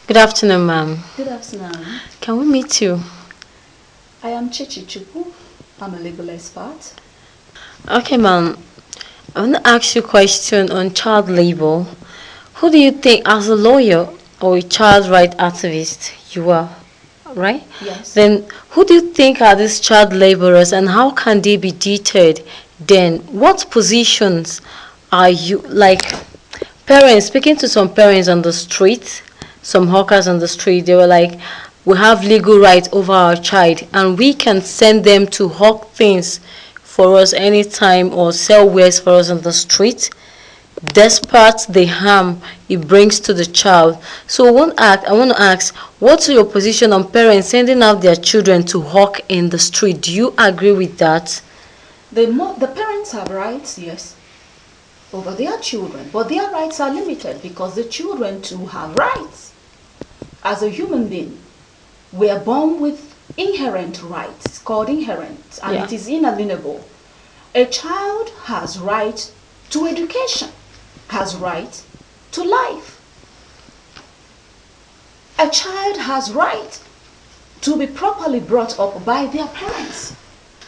Good afternoon, ma'am. Good afternoon. Can we meet you? I am Chychy Chukwu. I'm a legal expert. Okay, ma'am. I want to ask you a question on child labor. Who do you think, as a lawyer or a child right activist, you are, right? Yes. Then, who do you think are these child laborers and how can they be deterred? Then, what positions are you, like parents, speaking to some parents on the street, some hawkers on the street, they were like, we have legal rights over our child and we can send them to hawk things for us anytime or sell wares for us on the street despite the harm it brings to the child. So I want to ask, what's your position on parents sending out their children to hawk in the street? Do you agree with that? The parents have rights, yes, over their children, but their rights are limited because the children too have rights. As a human being, we are born with inherent rights. It's called inherent, and Yeah. it is inalienable. A child has right to education, has right to life. A child has right to be properly brought up by their parents,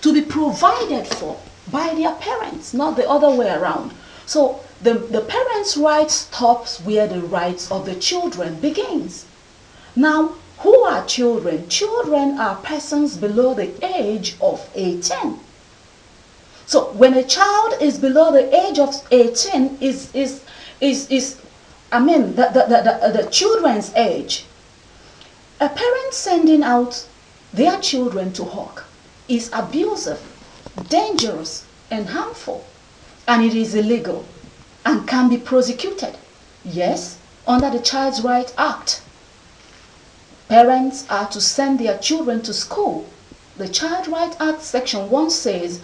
to be provided for by their parents, not the other way around. So the parents' right stops where the rights of the children begins. Now, who are children? Children are persons below the age of 18. So when a child is below the age of 18 is I mean the children's age. A parent sending out their children to hawk is abusive, dangerous, and harmful, and it is illegal and can be prosecuted. Yes, under the Child's Right Act, parents are to send their children to school. The Child Right Act Section 1 says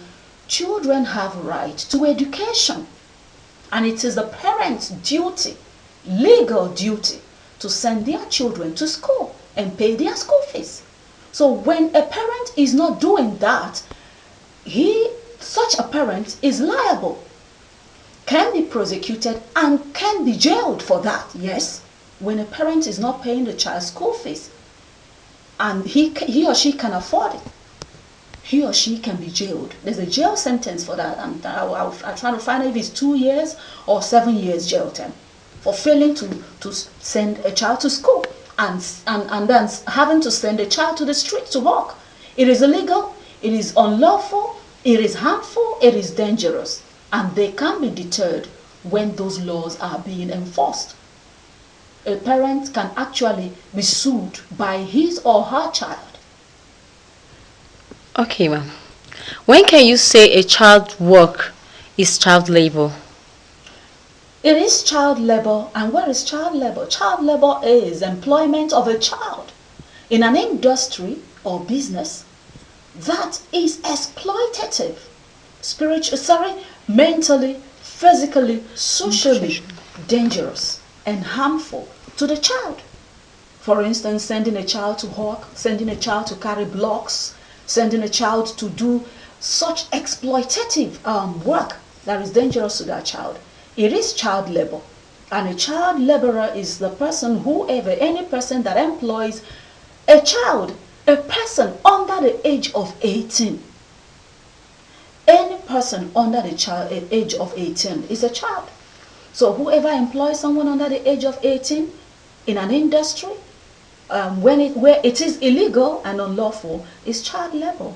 children have right to education, and it is the parent's duty, legal duty, to send their children to school and pay their school fees. So when a parent is not doing that, such a parent is liable, can be prosecuted, and can be jailed for that. Yes, when a parent is not paying the child's school fees and he or she can afford it, he or she can be jailed. There's a jail sentence for that. I'll try to find out if it's 2 years or 7 years jail term for failing to send a child to school and then having to send a child to the street to walk. It is illegal, it is unlawful, it is harmful, it is dangerous, and they can be deterred when those laws are being enforced. A parent can actually be sued by his or her child. Okay, ma'am. When can you say a child work is child labor? It is child labor. And what is child labor? Child labor is employment of a child in an industry or business that is exploitative, mentally, physically, socially dangerous and harmful to the child. For instance, sending a child to hawk, sending a child to carry blocks, sending a child to do such exploitative work that is dangerous to that child. It is child labor. And a child laborer is the person, any person that employs a child, a person under the age of 18. Any person under the age of 18 is a child. So whoever employs someone under the age of 18 in an industry, where it is illegal and unlawful, is child labor.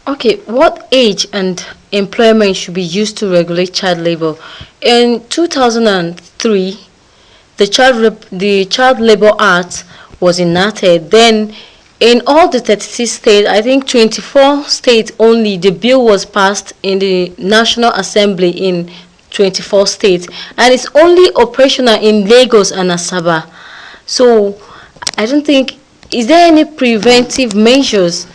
Okay, what age and employment should be used to regulate child labor? In 2003, the Child Labor Act was enacted. Then, in all the 36 states, I think 24 states only, the bill was passed in the National Assembly in 24 states, and it's only operational in Lagos and Asaba. So, I don't think, is there any preventive measures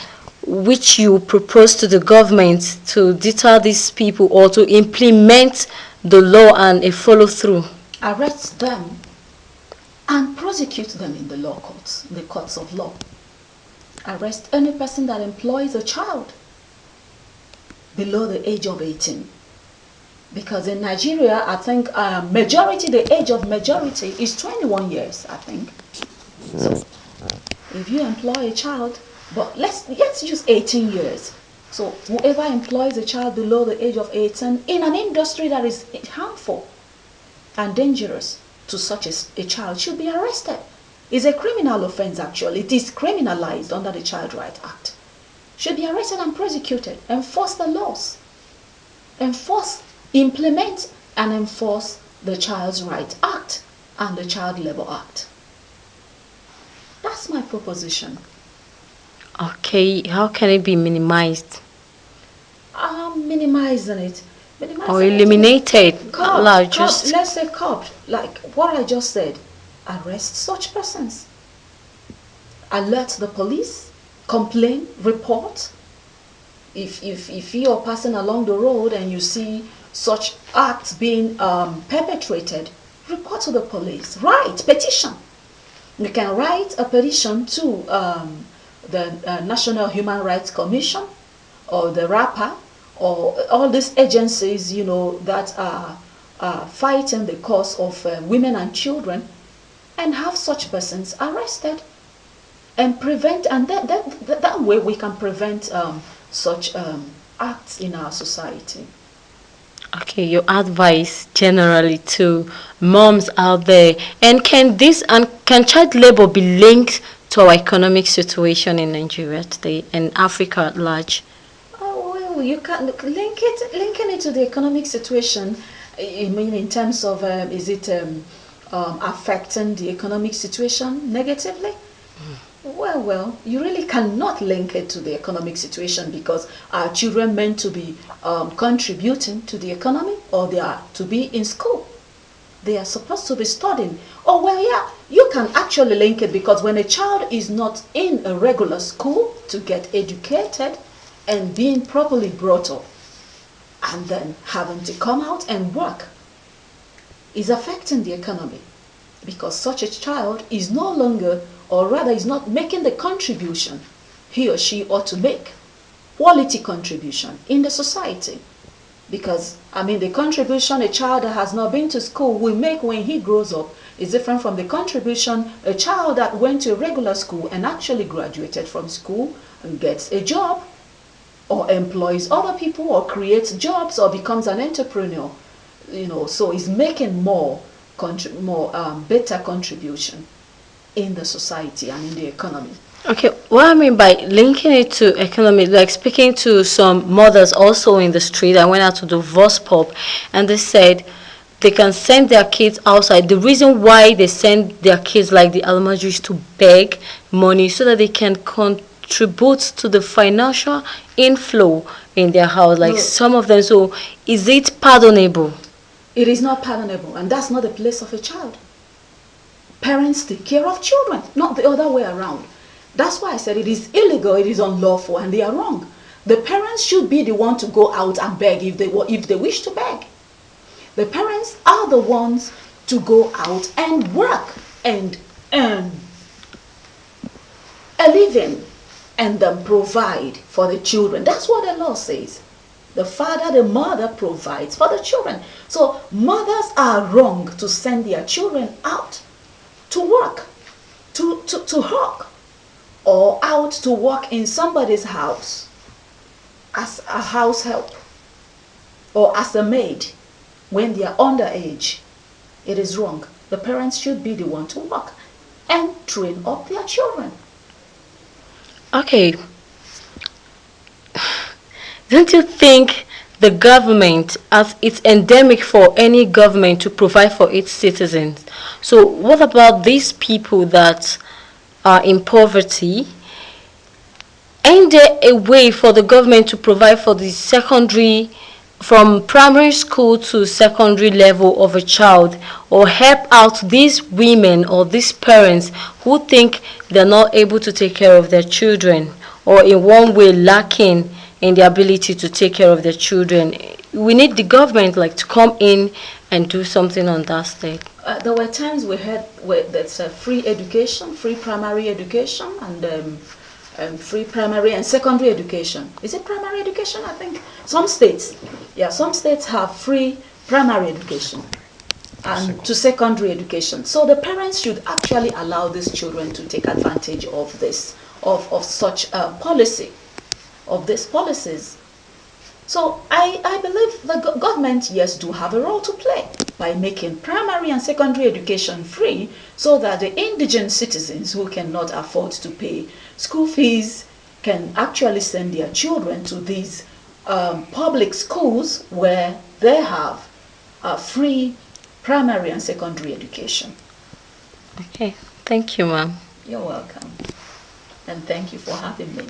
which you propose to the government to deter these people or to implement the law and a follow through? Arrest them and prosecute them in the law courts, the courts of law. Arrest any person that employs a child below the age of 18. Because in Nigeria, I think the age of majority is 21 years, I think. So if you employ a child, but let's use 18 years. So whoever employs a child below the age of 18 in an industry that is harmful and dangerous to such a child should be arrested. It's a criminal offense actually. It is criminalized under the Child Rights Act. Should be arrested and prosecuted. Enforce the laws. Implement and enforce the Child's Rights Act and the Child Labor Act. That's my proposition. Okay, how can it be minimized? Minimizing it. Or eliminated? Let's say curbed, like what I just said. Arrest such persons. Alert the police. Complain. Report. If you are passing along the road and you see such acts being perpetrated, report to the police. Write petition. You can write a petition to the National Human Rights Commission or the RAPA or all these agencies, you know, that are fighting the cause of women and children, and have such persons arrested and prevent, and that way we can prevent such acts in our society. Okay, your advice generally to moms out there, and can child labor be linked to our economic situation in Nigeria today and Africa at large? Oh well, you can linking it to the economic situation. I mean, in terms of is it affecting the economic situation negatively? Well, you really cannot link it to the economic situation, because are children meant to be contributing to the economy, or they are to be in school? They are supposed to be studying. Oh, well, yeah, you can actually link it, because when a child is not in a regular school to get educated and being properly brought up, and then having to come out and work, is affecting the economy, because such a child is no longer, or rather is not making the contribution he or she ought to make, quality contribution in the society. Because, I mean, the contribution a child that has not been to school will make when he grows up is different from the contribution a child that went to a regular school and actually graduated from school and gets a job, or employs other people, or creates jobs, or becomes an entrepreneur. You know, so is making more better contribution in the society and in the economy. Okay, what I mean by linking it to economy, like speaking to some mothers also in the street, I went out to the Voice Pop, and they said they can send their kids outside. The reason why they send their kids like the Almajiri is to beg money so that they can contribute to the financial inflow in their house, like some of them. So is it pardonable? It is not pardonable, and that's not the place of a child. Parents take care of children, not the other way around. That's why I said it is illegal, it is unlawful, and they are wrong. The parents should be the one to go out and beg if they wish to beg. The parents are the ones to go out and work and earn a living and then provide for the children. That's what the law says. The father, the mother provides for the children. So mothers are wrong to send their children out to work, to hawk, or out to work in somebody's house as a house help or as a maid when they are underage. It is wrong. The parents should be the one to work and train up their children. Okay. Don't you think the government, as it's endemic for any government to provide for its citizens? So what about these people that are in poverty? Ain't there a way for the government to provide for the secondary, from primary school to secondary level of a child, or help out these women or these parents who think they're not able to take care of their children, or in one way lacking in the ability to take care of their children? We need the government like to come in and do something on that state. There were times we had where that's free education, free primary education, and free primary and secondary education. Is it primary education? I think some states Yeah, some states have free primary education and to secondary education. So the parents should actually allow these children to take advantage of this, of such a policy, of these policies. So I believe the government, yes, do have a role to play by making primary and secondary education free so that the indigent citizens who cannot afford to pay school fees can actually send their children to these public schools where they have free primary and secondary education. Okay, thank you, ma'am. You're welcome. And thank you for having me.